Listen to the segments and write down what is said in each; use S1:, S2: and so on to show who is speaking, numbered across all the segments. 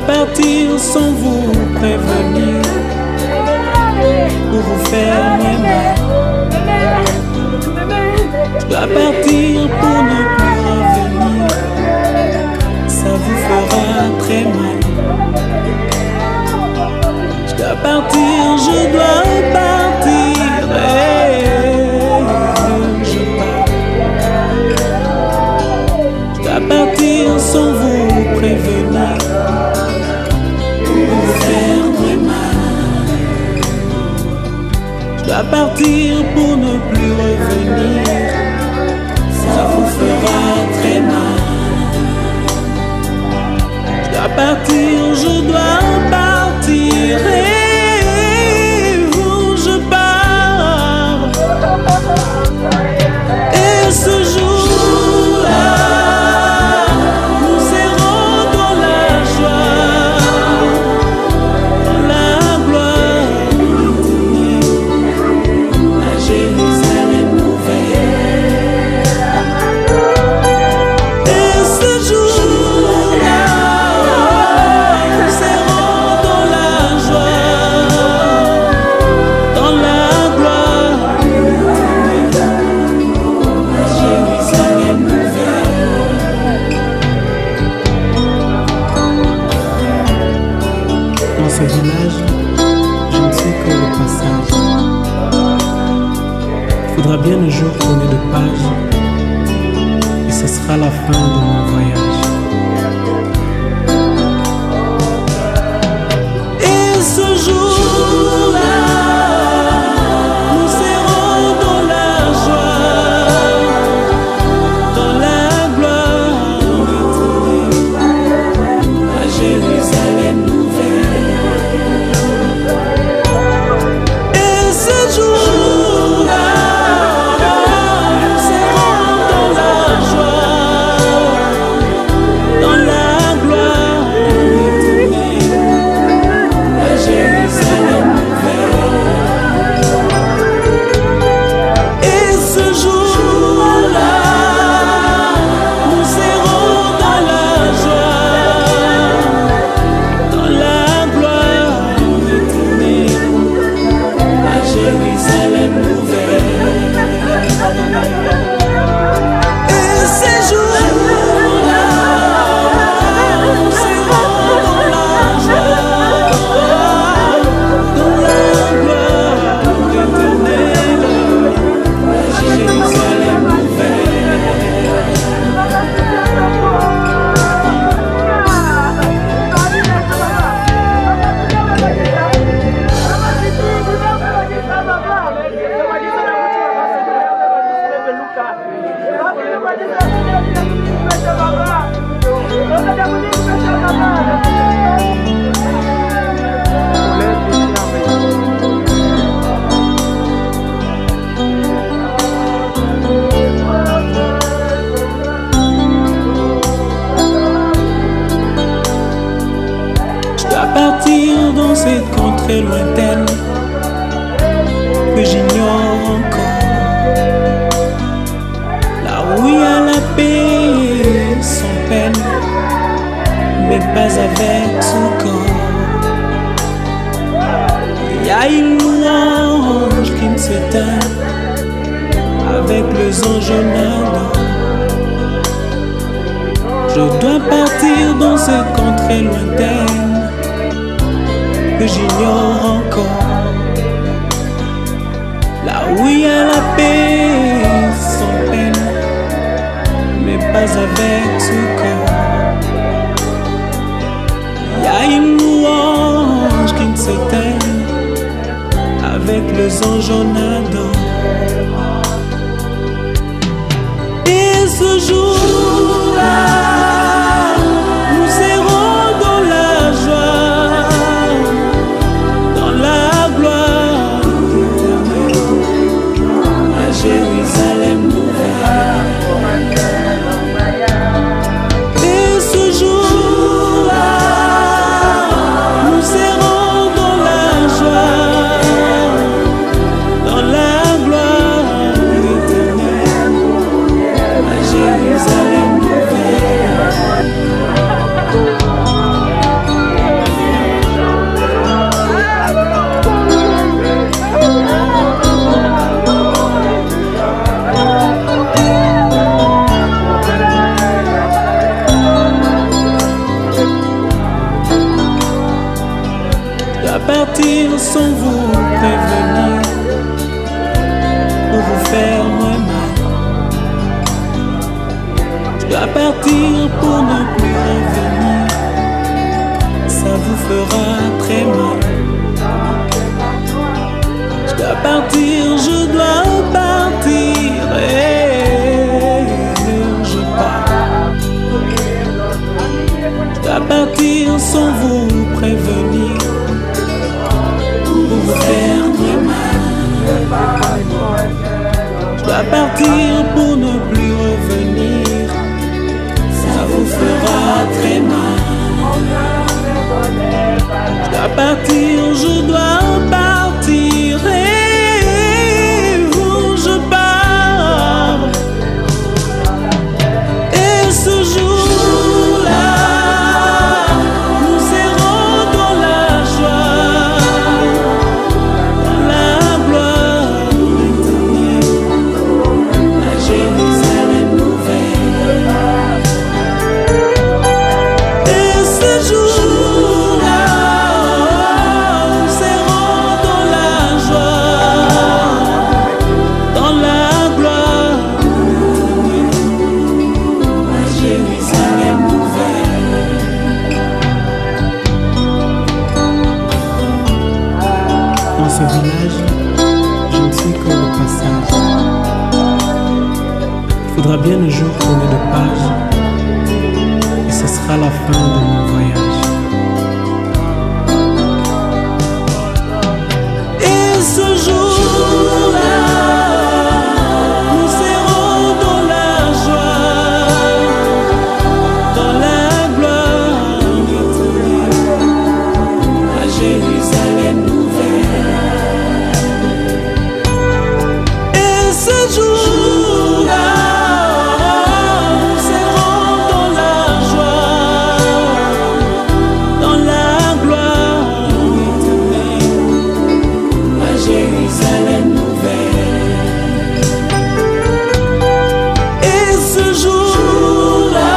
S1: partir sans vous prévenir, pour vous faire mes mal. Je dois partir pour ne plus revenir, ça vous fera très mal. Je dois partir, je dois partir, je pars. Je dois partir sans vous prévenir, pour vous faire très mal. Je dois partir pour ne plus revenir, ça vous fera très mal. Je dois partir, je dois partir, je pars. Et ce jour-là, nous serons dans la joie, dans la gloire éternelle, à Jérusalem nouvelle. Et ce jour-là, nous serons dans la joie, dans la gloire éternelle, à Jérusalem nouvelle. Dans ce village, je ne suis que le passage. Il faudra bien un jour tourner de page, et ce sera la fin de mon voyage. Et ce jour-là, nous serons dans la joie, dans la gloire éternelle, à Jérusalem nouvelle. Et ce jour-là, nous serons dans la joie, dans la gloire éternelle, à Jérusalem nouvelle. Et ce jour-là, nous serons dans la joie, dans la gloire éternelle, à Jérusalem nouvelle. Et ces jours-là, nous serons dans la joie, dans la gloire éternelle, à Jérusalem nouvelle. Je dois partir dans cette contrée lointaine que j'ignore encore, là où il y a la paix sans peine, mais pas avec son corps. Il y a une louange qui ne s'éteint avec les anges en ardeur. Je dois partir dans cette contrée lointaine que j'ignore encore, là où il y a la paix sans peine, mais pas avec ce corps. Il y a une louange qui ne s'éteint avec les anges en ardeur. Et ce jour-là, nous serons dans la joie, dans la gloire éternelle, à Jérusalem nouvelle. Et ce jour-là, nous serons dans la joie, dans la gloire éternelle, à Jérusalem. partir sans vous prévenir, pour vous faire moins mal. Je dois partir pour ne plus revenir, ça vous fera très mal. Je dois partir, je dois partir, et je pars. Je dois partir sans vous prévenir, pour vous faire très mal. Je dois partir pour ne plus revenir, ça vous fera très mal. Je dois partir, je dois partir, et je pars. Et ce jour-là, nous serons dans la joie, dans la gloire éternelle, à Jérusalem nouvelle. Et ce jour-là, nous serons dans la joie, dans la gloire éternelle, à Jérusalem nouvelle.
S2: Dans ce village, je ne suis que le passage. Il faudra bien un jour tourner de page, et ce sera la fin de mon voyage.
S1: Et ce jour-là, nous serons dans la joie, dans la gloire éternelle, à Jérusalem nouvelle. Et ce jour-là, nous serons dans la joie, dans la gloire éternelle, à Jérusalem nouvelle. Et ce jour-là,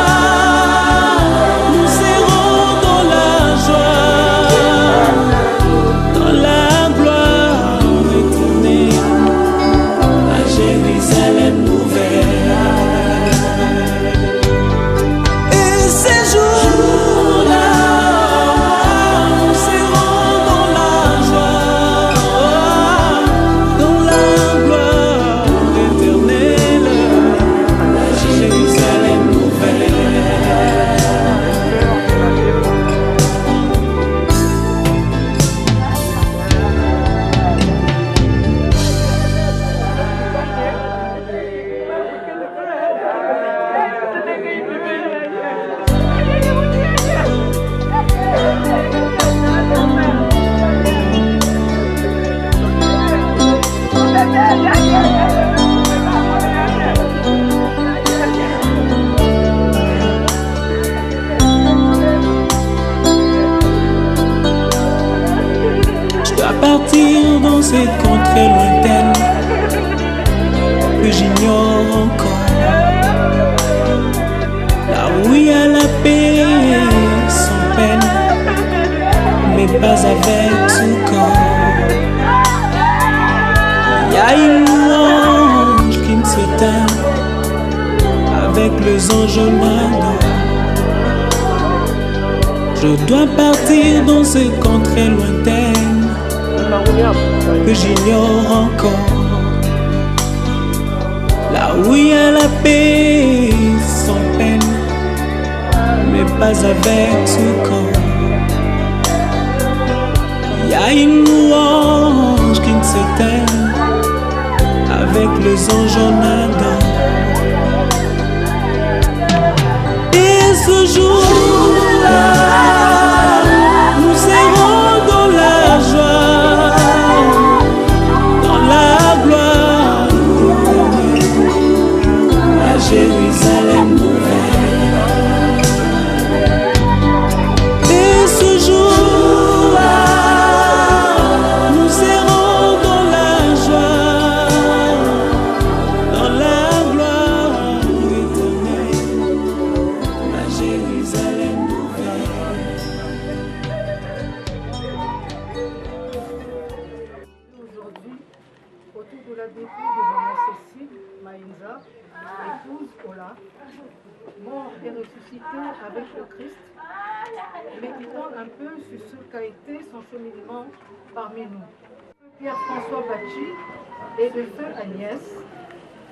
S1: nous serons dans la joie, dans la gloire éternelle, à Jérusalem nouvelle. Et ces jours-là, nous serons dans la joie, dans la gloire éternelle, à Jérusalem nouvelle. Je dois partir dans cette contrée lointaine que j'ignore encore, là où il y a la paix sans peine, mais pas avec tout corps. Il y a une louange qui ne s'éteint avec les anges madons. Je dois partir dans cette contrée lointaine que j'ignore encore, là où il y a la paix sans peine, mais pas avec tout corps. Il y a une louange qui ne s'éteint avec les anges en Adam. Et ce jour-là, nous serons dans la joie, dans la gloire éternelle, à Jérusalem nouvelle. Et ce jour-là, nous serons dans la joie, dans la gloire éternelle, à Jérusalem.
S3: ressuscité avec le Christ, méditons un peu sur ce qu'a été son cheminement parmi nous. Pierre-François Bachi et de feu Agnès.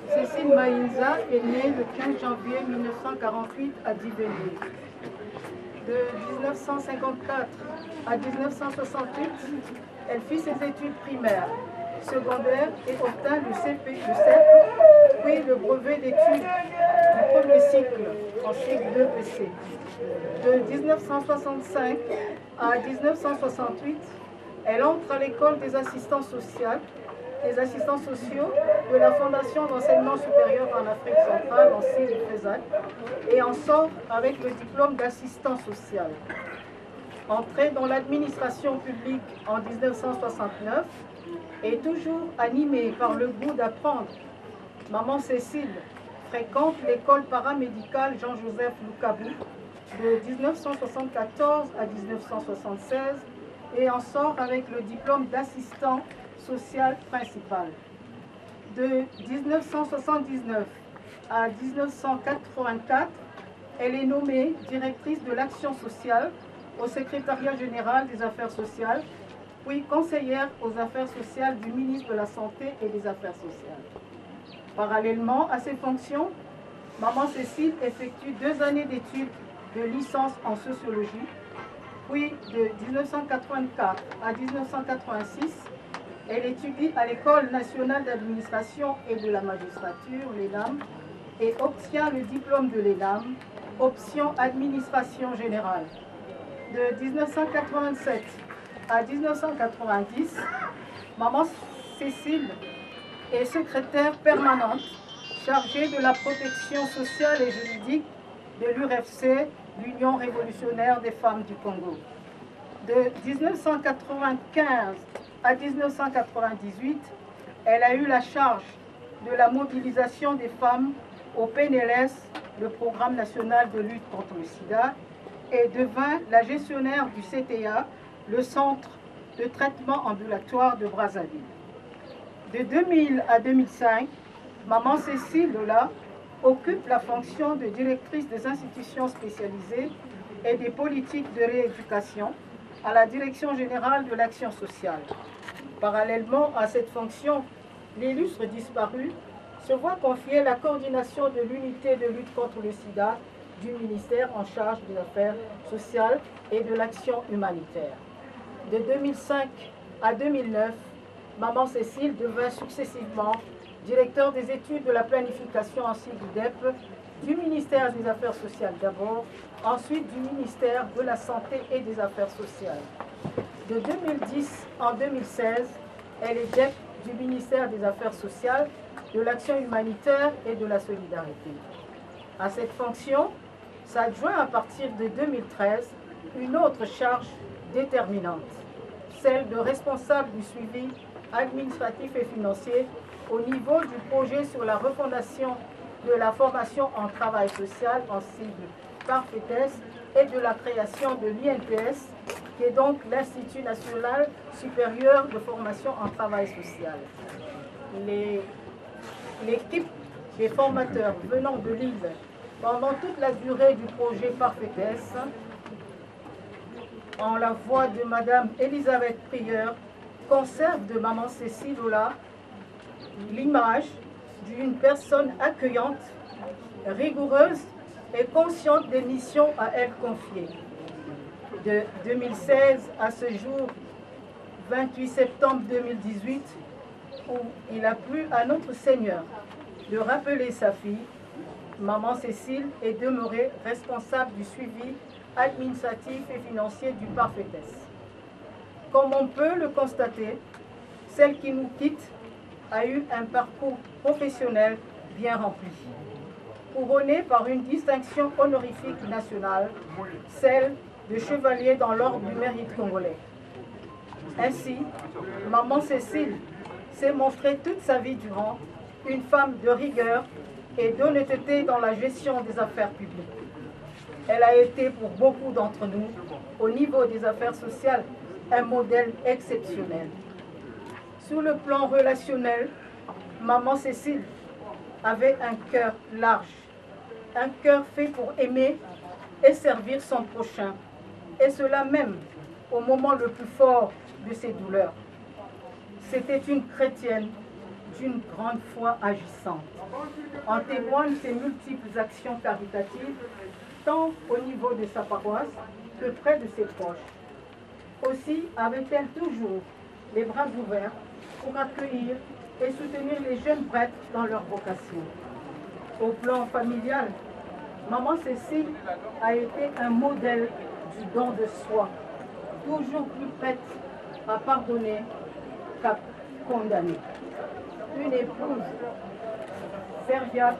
S3: Cécile Maïnza est née le 15 janvier 1948 à Divelé. De 1954 à 1968, elle fit ses études primaires, secondaires et obtint le CEP, puis le brevet d'études du premier cycle en cycle 2PC. De 1965 à 1968, elle entre à l'école des assistants sociaux de la Fondation d'enseignement supérieur en Afrique centrale, en CIFESAC, et en sort avec le diplôme d'assistant social. Entrée dans l'administration publique en 1969 et toujours animée par le goût d'apprendre, maman Cécile fréquente l'école paramédicale Jean-Joseph Loukabou de 1974 à 1976 et en sort avec le diplôme d'assistant social principal. De 1979 à 1984, elle est nommée directrice de l'action sociale au secrétariat général des affaires sociales, puis conseillère aux affaires sociales du ministre de la Santé et des Affaires sociales. Parallèlement à ces fonctions, maman Cécile effectue 2 années d'études de licence en sociologie, puis de 1984 à 1986, elle étudie à l'École nationale d'administration et de la magistrature, l'ENAM, et obtient le diplôme de l'ENAM, option administration générale. De 1987 à 1990, maman Cécile est secrétaire permanente chargée de la protection sociale et juridique de l'URFC, l'Union révolutionnaire des femmes du Congo. De 1995 à 1998, elle a eu la charge de la mobilisation des femmes au PNLS, le Programme national de lutte contre le sida, et devint la gestionnaire du CTA, le Centre de traitement ambulatoire de Brazzaville. De 2000 à 2005, maman Cécile Lola occupe la fonction de directrice des institutions spécialisées et des politiques de rééducation à la Direction générale de l'action sociale. Parallèlement à cette fonction, l'illustre disparu se voit confier la coordination de l'unité de lutte contre le sida du ministère en charge des affaires sociales et de l'action humanitaire. De 2005 à 2009, maman Cécile devint successivement directeur des études de la planification en cycle DEP du ministère des Affaires sociales d'abord, ensuite du ministère de la Santé et des Affaires sociales. De 2010 en 2016, elle est DEP du ministère des Affaires sociales, de l'action humanitaire et de la solidarité. À cette fonction s'adjoint à partir de 2013 une autre charge déterminante, celle de responsable du suivi administratif et financier au niveau du projet sur la refondation de la formation en travail social en sigle PARFETES et de la création de l'INPS, qui est donc l'Institut national supérieur de formation en travail social. L'équipe des formateurs venant de Lille pendant toute la durée du projet PARFETES, en la voix de Madame Elisabeth Prieur, conserve de maman Cécile Lola l'image d'une personne accueillante, rigoureuse et consciente des missions à elle confiées. De 2016 à ce jour, 28 septembre 2018, où il a plu à notre Seigneur de rappeler sa fille, maman Cécile est demeurée responsable du suivi administratif et financier du PARFETES. Comme on peut le constater, celle qui nous quitte a eu un parcours professionnel bien rempli, couronné par une distinction honorifique nationale, celle de chevalier dans l'ordre du mérite congolais. Ainsi, maman Cécile s'est montrée toute sa vie durant une femme de rigueur et d'honnêteté dans la gestion des affaires publiques. Elle a été pour beaucoup d'entre nous, au niveau des affaires sociales, un modèle exceptionnel. Sur le plan relationnel, maman Cécile avait un cœur large, un cœur fait pour aimer et servir son prochain, et cela même au moment le plus fort de ses douleurs. C'était une chrétienne d'une grande foi agissante. En témoignent ses multiples actions caritatives, tant au niveau de sa paroisse que près de ses proches. Aussi avait-elle toujours les bras ouverts pour accueillir et soutenir les jeunes prêtres dans leur vocation. Au plan familial, Maman Cécile a été un modèle du don de soi, toujours plus prête à pardonner qu'à condamner. Une épouse serviable,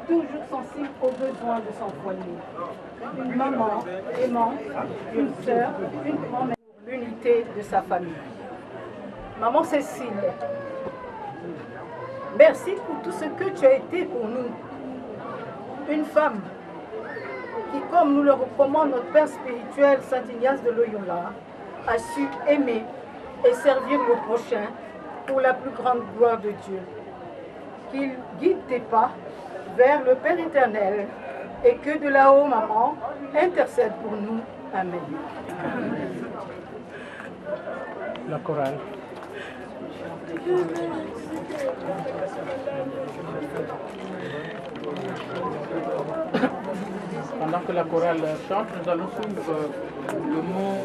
S3: toujours sensible aux besoins de son foyer. Une maman aimante, une sœur, une grand-mère, l'unité de sa famille. Maman Cécile, merci pour tout ce que tu as été pour nous. Une femme qui, comme nous le recommande notre Père spirituel Saint Ignace de Loyola, a su aimer et servir le prochain pour la plus grande gloire de Dieu. Qu'il guide tes pas vers le Père éternel et que de là-haut, maman, intercède pour nous. Amen.
S2: La chorale. Pendant que la chorale chante, nous allons suivre le mot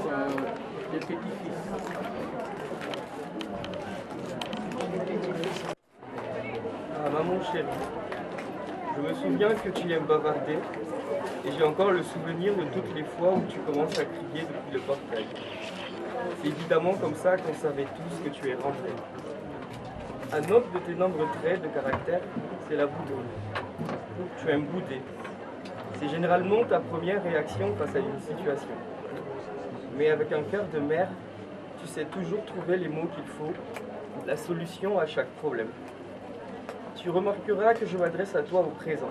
S2: des petits-fils.
S4: Ah, maman chérie, je me souviens que tu aimes bavarder et j'ai encore le souvenir de toutes les fois où tu commences à crier depuis le portail. C'est évidemment comme ça qu'on savait tous que tu es rentré. Un autre de tes nombreux traits de caractère, c'est la bouderie. Tu aimes bouder. C'est généralement ta première réaction face à une situation. Mais avec un cœur de mère, tu sais toujours trouver les mots qu'il faut, la solution à chaque problème. Tu remarqueras que je m'adresse à toi au présent.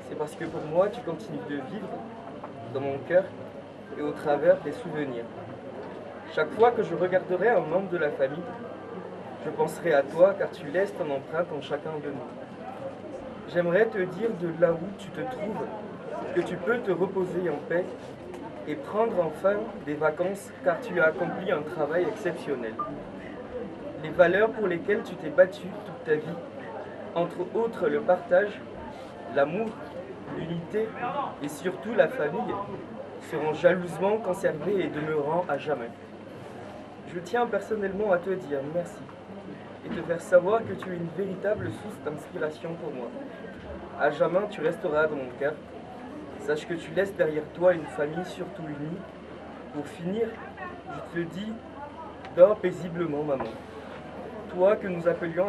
S4: C'est parce que pour moi, tu continues de vivre dans mon cœur et au travers des souvenirs. Chaque fois que je regarderai un membre de la famille, je penserai à toi car tu laisses ton empreinte en chacun de nous. J'aimerais te dire de là où tu te trouves que tu peux te reposer en paix et prendre enfin des vacances car tu as accompli un travail exceptionnel. Les valeurs pour lesquelles tu t'es battu toute ta vie, entre autres le partage, l'amour, l'unité et surtout la famille, seront jalousement conservées et demeureront à jamais. Je tiens personnellement à te dire merci et te faire savoir que tu es une véritable source d'inspiration pour moi. À jamais, tu resteras dans mon cœur. Sache que tu laisses derrière toi une famille surtout unie. Pour finir, je te dis, dors paisiblement, maman. Toi que nous appelions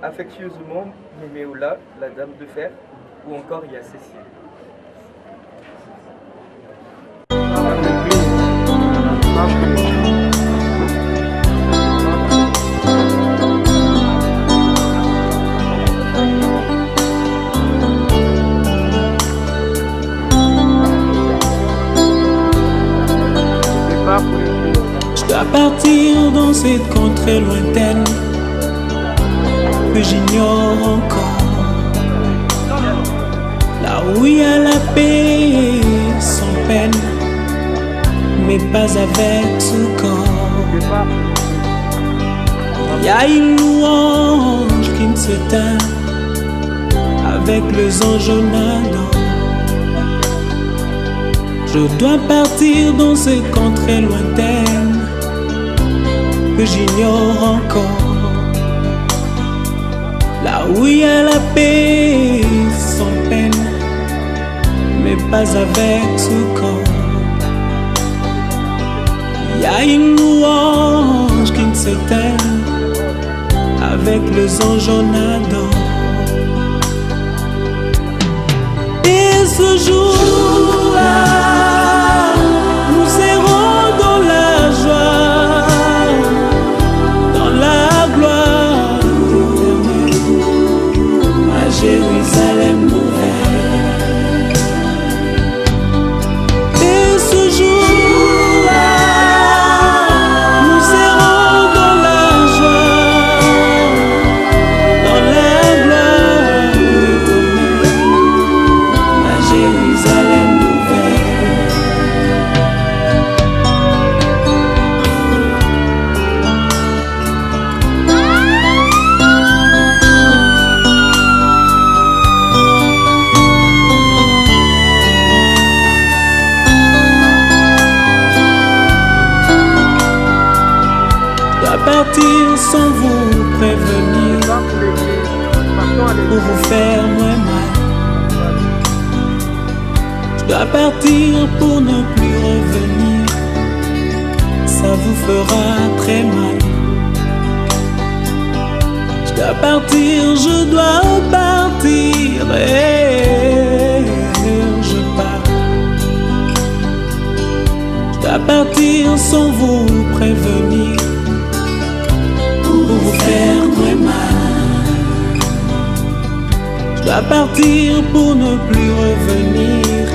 S4: affectueusement Méméola, la dame de fer, ou encore il y a Cécile.
S1: Je dois partir dans cette contrée lointaine que j'ignore encore, là où il y a la paix sans peine, mais pas avec ce corps. Il y a une louange qui ne s'éteint avec les anges en Adam. Je dois partir dans cette contrée lointaine que j'ignore encore, là où il y a la paix sans peine, mais pas avec ce corps. Il y a une louange qui ne s'éteint avec les anges en Adam. Et ce jour-là, nous serons dans la joie, dans la gloire éternelle, à Jérusalem nouvelle. Et ce jour-là, nous serons dans la joie, dans la gloire éternelle, partir sans vous prévenir, pour vous faire moins mal. Je dois partir pour ne plus revenir, ça vous fera très mal. Je dois partir, je dois partir, et je pars. Je dois partir sans vous prévenir, pour vous faire très mal. Je dois partir pour ne plus revenir,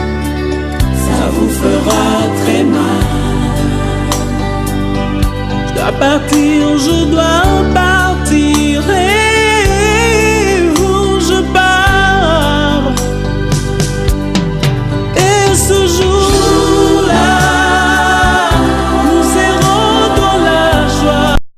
S1: ça vous fera très mal. Je dois partir, je dois partir.